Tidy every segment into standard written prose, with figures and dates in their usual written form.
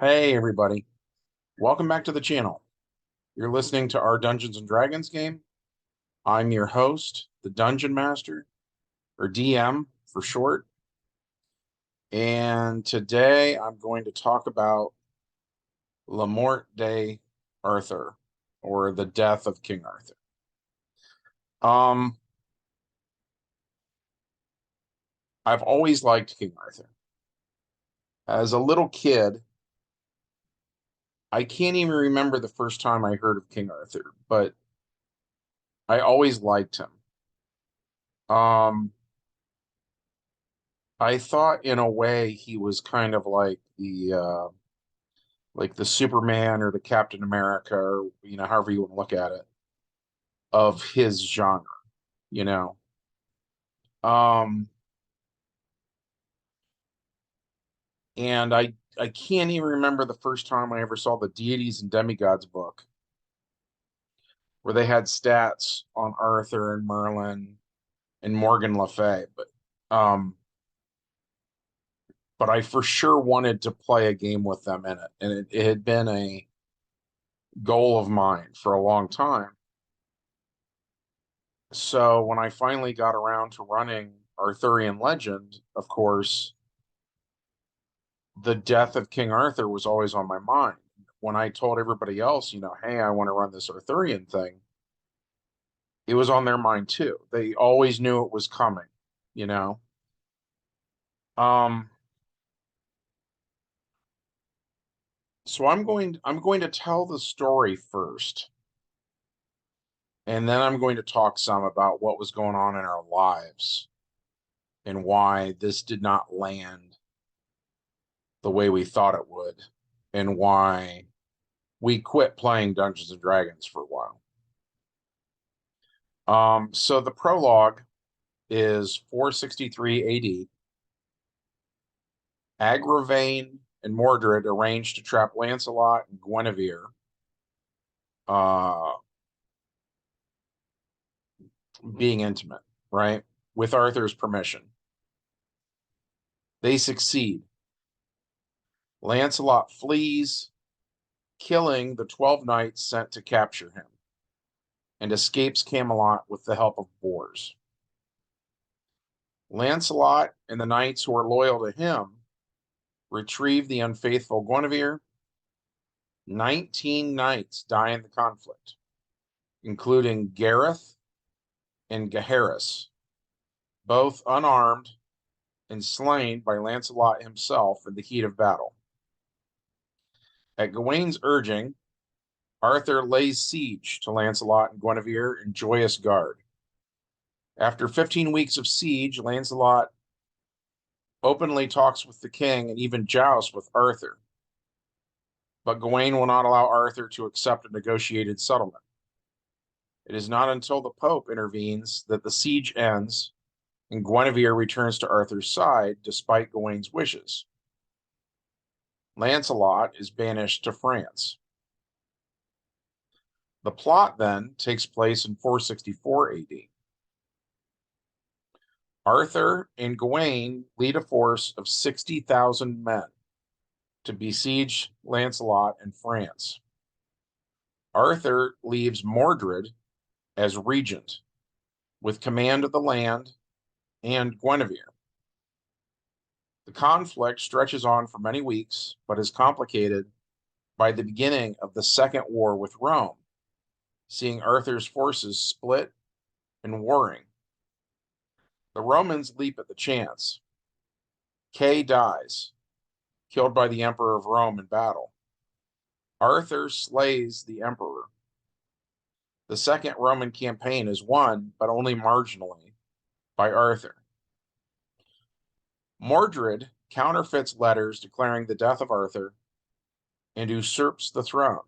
Hey everybody, welcome back to the channel. You're listening to our Dungeons and Dragons game. I'm your host, the Dungeon Master, or DM for short. And today I'm going to talk about La Morte de Arthur, or the death of King Arthur. Um, I've always liked King Arthur. As a little kid, I can't even remember the first time I heard of King Arthur, but I always liked him. Um, I thought in a way he was kind of like the Superman or the Captain America, or however you want to look at it, of his genre, you know. Um, and I can't even remember the first time I ever saw the Deities and Demigods book where they had stats on Arthur and Merlin and Morgan Le Fay, um but I for sure wanted to play a game with them in it, and it had been a goal of mine for a long time. So when I finally got around to running Arthurian Legend, of course, the death of King Arthur was always on my mind. When I told everybody else, hey, I want to run this Arthurian thing, it was on their mind too. They always knew it was coming, you know. Um, so I'm going to tell the story first, and then I'm going to talk some about what was going on in our lives and why this did not land the way we thought it would, and why we quit playing Dungeons and Dragons for a while. So the prologue is 463 AD. Agravain and Mordred arranged to trap Lancelot and Guinevere, uh, being intimate, right, with Arthur's permission. They succeed. Lancelot flees, killing the 12 knights sent to capture him, and escapes Camelot with the help of boars. Lancelot and the knights who are loyal to him retrieve the unfaithful Guinevere. 19 knights die in the conflict, including Gareth and Gaheris, both unarmed and slain by Lancelot himself in the heat of battle. At Gawain's urging, Arthur lays siege to Lancelot and Guinevere in Joyous Gard. After 15 weeks of siege, Lancelot openly talks with the king and even jousts with Arthur. But Gawain will not allow Arthur to accept a negotiated settlement. It is not until the Pope intervenes that the siege ends and Guinevere returns to Arthur's side despite Gawain's wishes. Lancelot is banished to France. The plot then takes place in 464 AD. Arthur and Gawain lead a force of 60,000 men to besiege Lancelot in France. Arthur leaves Mordred as regent with command of the land and Guinevere. The conflict stretches on for many weeks, but is complicated by the beginning of the Second War with Rome, seeing Arthur's forces split and warring. The Romans leap at the chance. Kay dies, killed by the Emperor of Rome in battle. Arthur slays the Emperor. The Second Roman campaign is won, but only marginally, by Arthur. Mordred counterfeits letters declaring the death of Arthur and usurps the throne.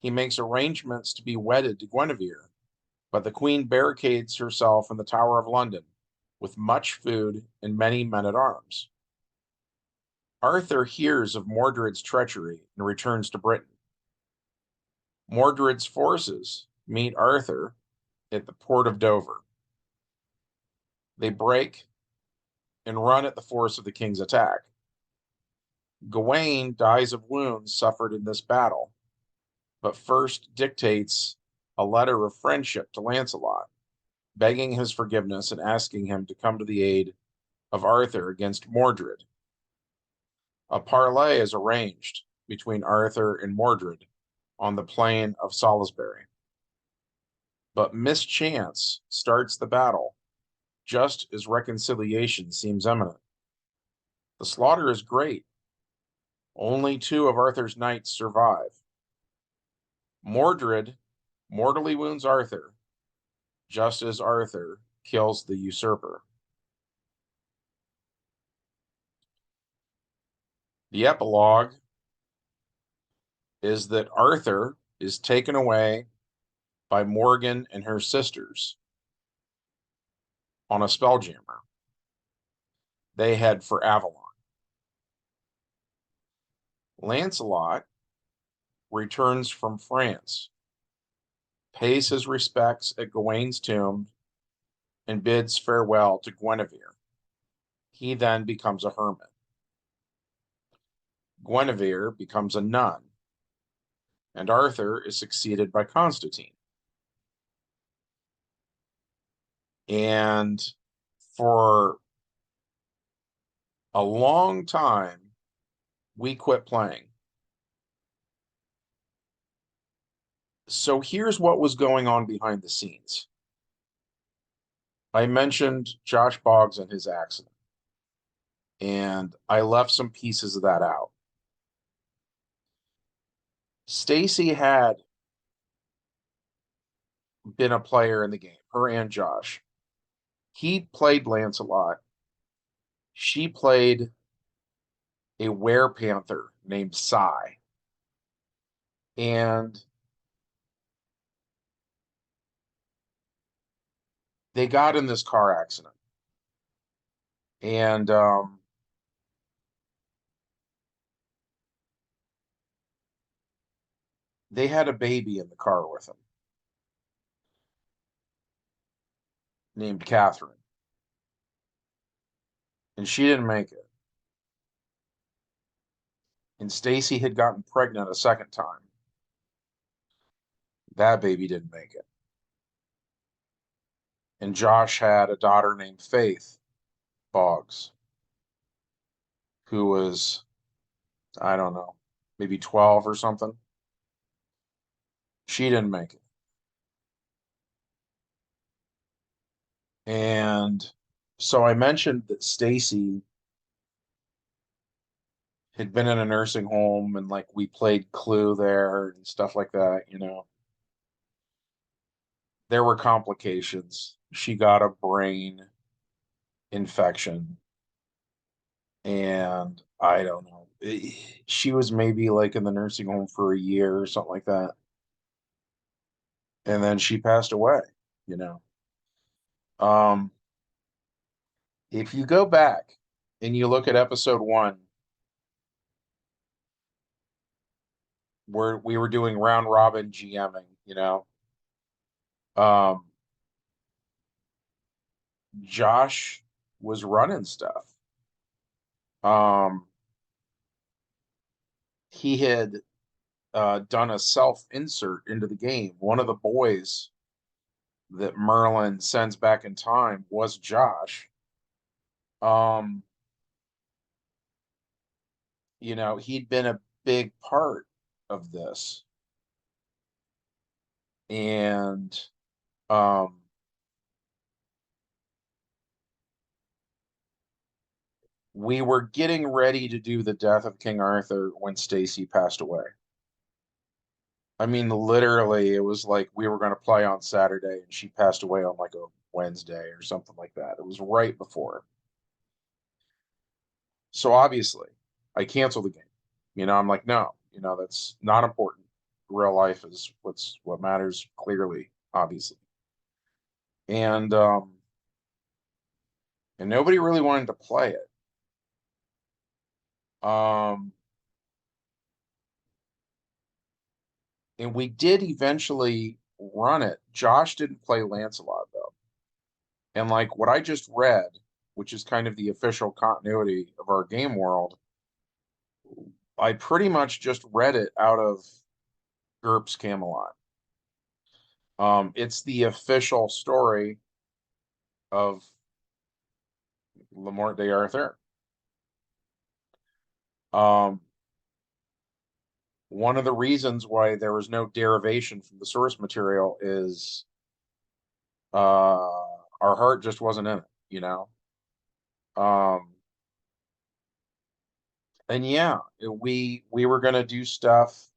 He makes arrangements to be wedded to Guinevere, but the queen barricades herself in the Tower of London with much food and many men at arms. Arthur hears of Mordred's treachery and returns to Britain. Mordred's forces meet Arthur at the port of Dover. They break and run at the force of the king's attack. Gawain dies of wounds suffered in this battle, but first dictates a letter of friendship to Lancelot, begging his forgiveness and asking him to come to the aid of Arthur against Mordred. A parley is arranged between Arthur and Mordred on the plain of Salisbury. But mischance starts the battle just as reconciliation seems imminent. The slaughter is great. Only two of Arthur's knights survive. Mordred mortally wounds Arthur, just as Arthur kills the usurper. The epilogue is that Arthur is taken away by Morgan and her sisters on a spelljammer. They head for Avalon. Lancelot returns from France, pays his respects at Gawain's tomb, and bids farewell to Guinevere. He then becomes a hermit. Guinevere becomes a nun, and Arthur is succeeded by Constantine. And for a long time, we quit playing. So here's what was going on behind the scenes. I mentioned Josh Boggs and his accident, and I left some pieces of that out. Stacy had been a player in the game, her and Josh. He played Lancelot. She played a werepanther named Sai. And they got in this car accident. And they had a baby in the car with them named Catherine. And she didn't make it. And Stacy had gotten pregnant a second time. That baby didn't make it. And Josh had a daughter named Faith Boggs, who was, I don't know, maybe 12 or something. She didn't make it. And so I mentioned that Stacy had been in a nursing home and like we played Clue there and stuff like that, you know. There were complications. She got a brain infection and I don't know. She was maybe like in the nursing home for a year or something like that. And then she passed away, you know. Um, if you go back and you look at episode 1, where we were doing round robin GMing, you know, um, Josh was running stuff. Um, he had done a self insert into the game. One of the boys that Merlin sends back in time was Josh. Um, you know, he'd been a big part of this. And um, we were getting ready to do the death of King Arthur when Stacy passed away. I mean, literally, it was like we were going to play on Saturday and she passed away on like a Wednesday or something like that. It was right before. So obviously, I canceled the game. You know, I'm like, no, you know, that's not important. Real life is what matters clearly, obviously. And and nobody really wanted to play it. Um and we did eventually run it. Josh didn't play Lancelot though. And like what I just read, which is kind of the official continuity of our game world, I pretty much just read it out of GURPS Camelot. It's the official story of La Morte d'Arthur. Um, one of the reasons why there was no derivation from the source material is our heart just wasn't in it, you know. Um, and yeah, we were gonna do stuff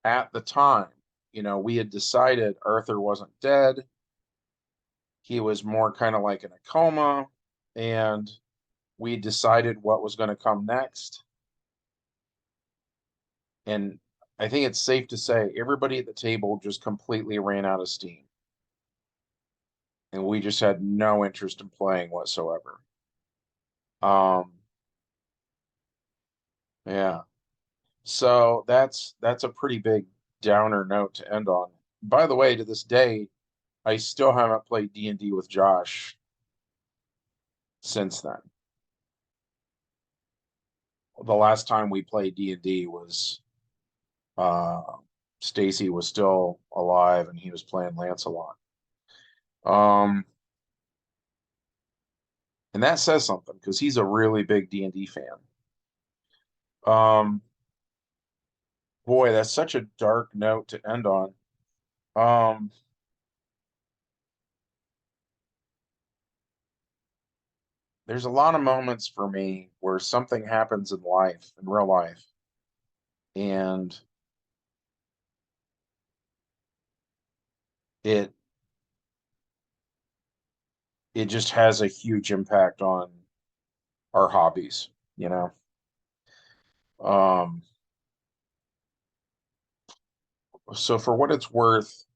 at the time. You know, we had decided Arthur wasn't dead. He was more kind of like in a coma, and we decided what was going to come next. And I think it's safe to say everybody at the table just completely ran out of steam. And we just had no interest in playing whatsoever. Um, yeah. So that's a pretty big downer note to end on. By the way, to this day, I still haven't played D&D with Josh since then. The last time we played D&D was uh Stacy was still alive and he was playing Lancelot. Um, and that says something because he's a really big D&D fan. Um, boy, that's such a dark note to end on. Um, there's a lot of moments for me where something happens in life, in real life, and it it just has a huge impact on our hobbies, you know. Um, so for what it's worth,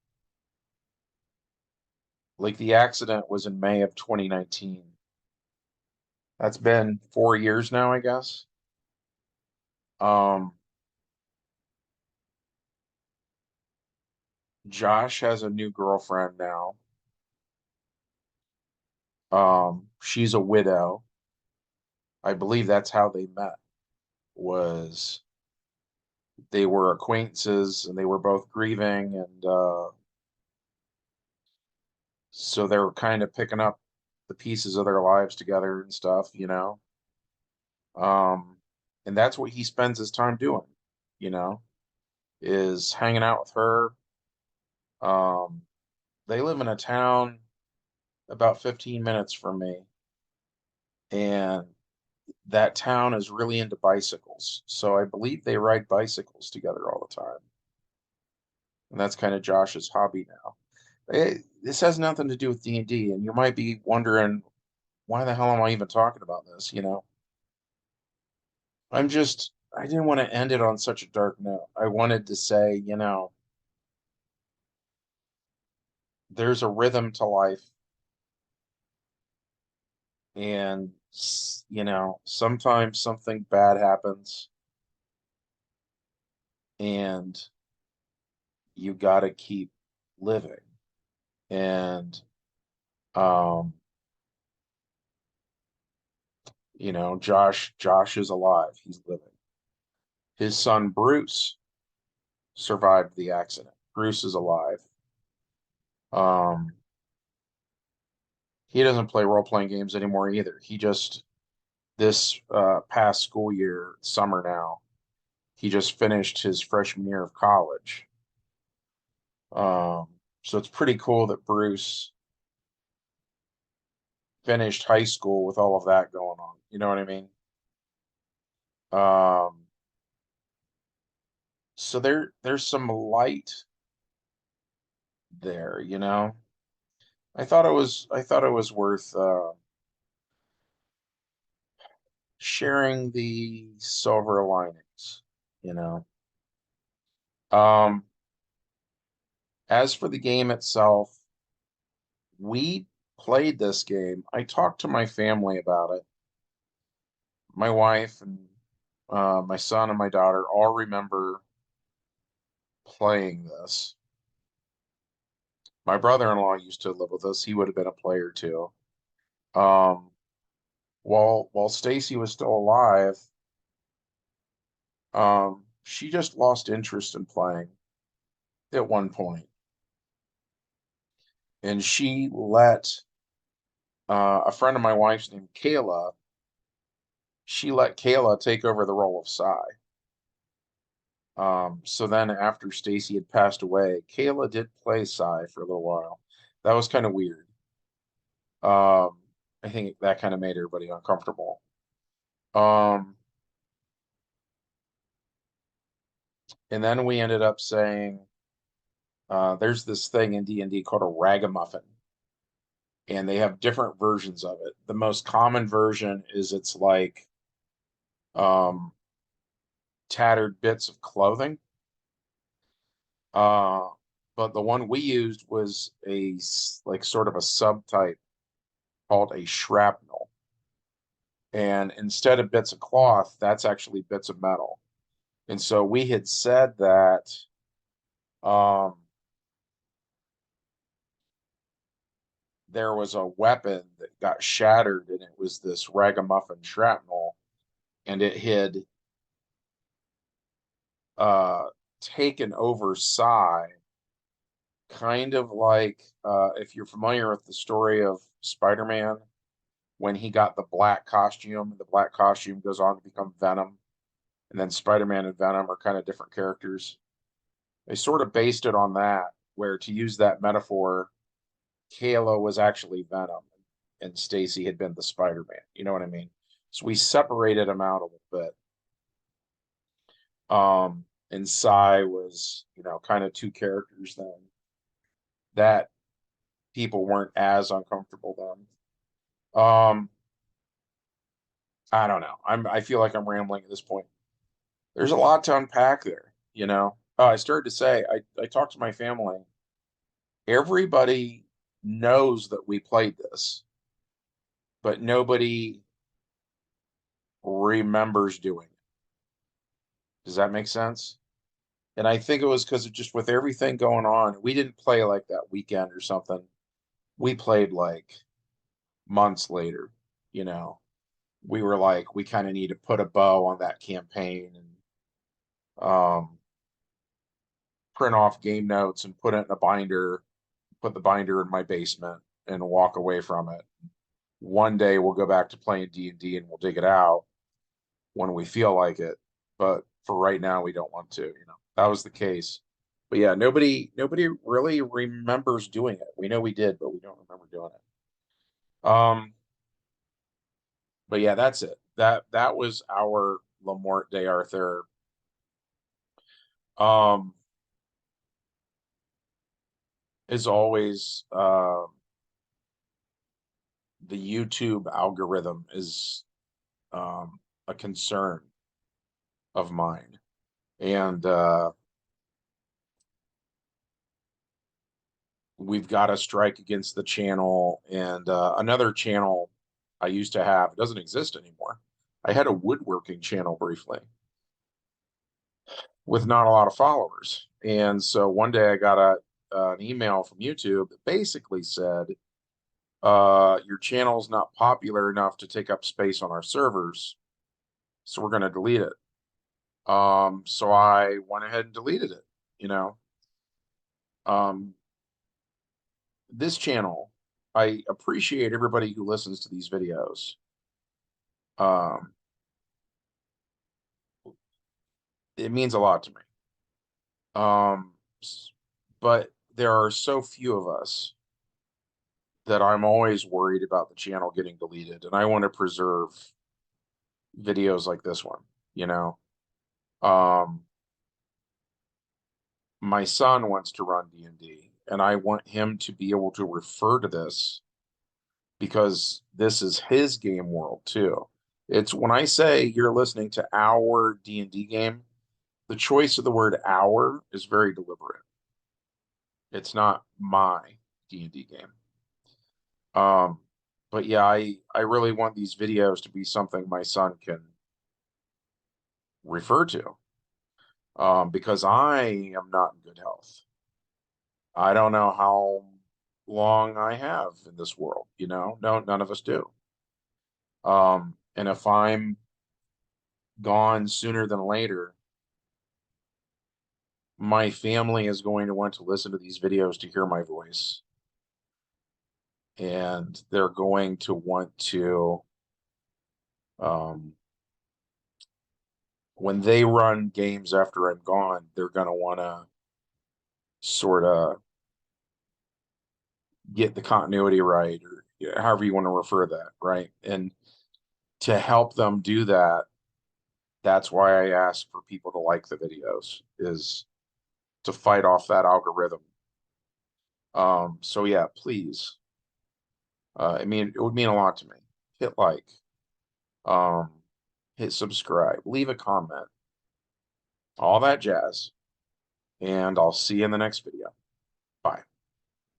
like the accident was in May of 2019. That's been 4 years now, I guess. Um, Josh has a new girlfriend now. She's a widow. I believe that's how they met, was they were acquaintances and they were both grieving and so they were kind of picking up the pieces of their lives together and stuff, you know. Um, and that's what he spends his time doing, you know, is hanging out with her. Um, they live in a town about 15 minutes from me, and that town is really into bicycles. So I believe they ride bicycles together all the time. And that's kind of Josh's hobby now. This has nothing to do with D&D, and you might be wondering, why the hell am I even talking about this, you know? I didn't want to end it on such a dark note. I wanted to say, you know, there's a rhythm to life, and, you know, sometimes something bad happens, and you got to keep living. And, um, you know, Josh is alive. He's living. His son Bruce survived the accident. Bruce is alive. Um, he doesn't play role-playing games anymore either. He just this past school year, summer now, he just finished his freshman year of college. So it's pretty cool that Bruce finished high school with all of that going on. You know what I mean? Um, so there's some light there, you know. I thought it was worth sharing the silver linings, you know. Um, as for the game itself, we played this game. I talked to my family about it. My wife and my son and my daughter all remember playing this. My brother-in-law used to live with us. He would have been a player too. Um, while Stacy was still alive, She just lost interest in playing at one point, and she let a friend of my wife's named Kayla. She let Kayla take over the role of Sai. So then after Stacy had passed away, Kayla did play Sai for a little while. That was kind of weird. Um, I think that kind of made everybody uncomfortable. Um, and then we ended up saying, there's this thing in D&D called a ragamuffin, and they have different versions of it. The most common version is it's like um, tattered bits of clothing. Uh, but the one we used was like sort of a subtype called a shrapnel. And instead of bits of cloth, that's actually bits of metal. And so we had said that um, there was a weapon that got shattered, and it was this ragamuffin shrapnel, and it had uh, taken over Psy, kind of like if you're familiar with the story of Spider-Man when he got the black costume, and the black costume goes on to become Venom, and then Spider-Man and Venom are kind of different characters. They sort of based it on that, where to use that metaphor, Kayla was actually Venom and Stacy had been the Spider-Man. You know what I mean? So we separated them out a little bit. And Sai was, kind of two characters then that people weren't as uncomfortable then. I don't know. I feel like I'm rambling at this point. There's a lot to unpack there. I started to say I talked to my family. Everybody knows that we played this, but nobody remembers doing it. Does that make sense? And I think it was because of just with everything going on, we didn't play like that weekend or something. We played like months later, you know. We were like, we kind of need to put a bow on that campaign and print off game notes and put it in a binder, put the binder in my basement and walk away from it. One day we'll go back to playing D&D and we'll dig it out when we feel like it. But for right now, we don't want to. That was the case. But yeah, nobody really remembers doing it. We know we did, but we don't remember doing it. But yeah, that's it. That was our La Morte de Arthur. Um, as always, the YouTube algorithm is a concern of mine. And we've got to strike against the channel. And another channel I used to have, it doesn't exist anymore. I had a woodworking channel briefly with not a lot of followers. And so one day I got an email from YouTube that basically said, your channel's not popular enough to take up space on our servers, so we're going to delete it. So I went ahead and deleted it, you know. Um, this channel, I appreciate everybody who listens to these videos. Um, it means a lot to me. Um, but there are so few of us that I'm always worried about the channel getting deleted, and I want to preserve videos like this one, you know. Um, my son wants to run D&D, and I want him to be able to refer to this because this is his game world too. It's when I say you're listening to our D&D game, the choice of the word our is very deliberate. It's not my D&D game. Um, but yeah, I really want these videos to be something my son can refer to. Because I am not in good health. I don't know how long I have in this world, No, none of us do. And if I'm gone sooner than later, my family is going to want to listen to these videos to hear my voice. And they're going to want to, when they run games after I'm gone, they're going to want to sort of get the continuity right, or however you want to refer that, right? And to help them do that, that's why I ask for people to like the videos, is to fight off that algorithm. So yeah, please. It would mean a lot to me. Hit like, um, hit subscribe, leave a comment, all that jazz, and I'll see you in the next video. Bye.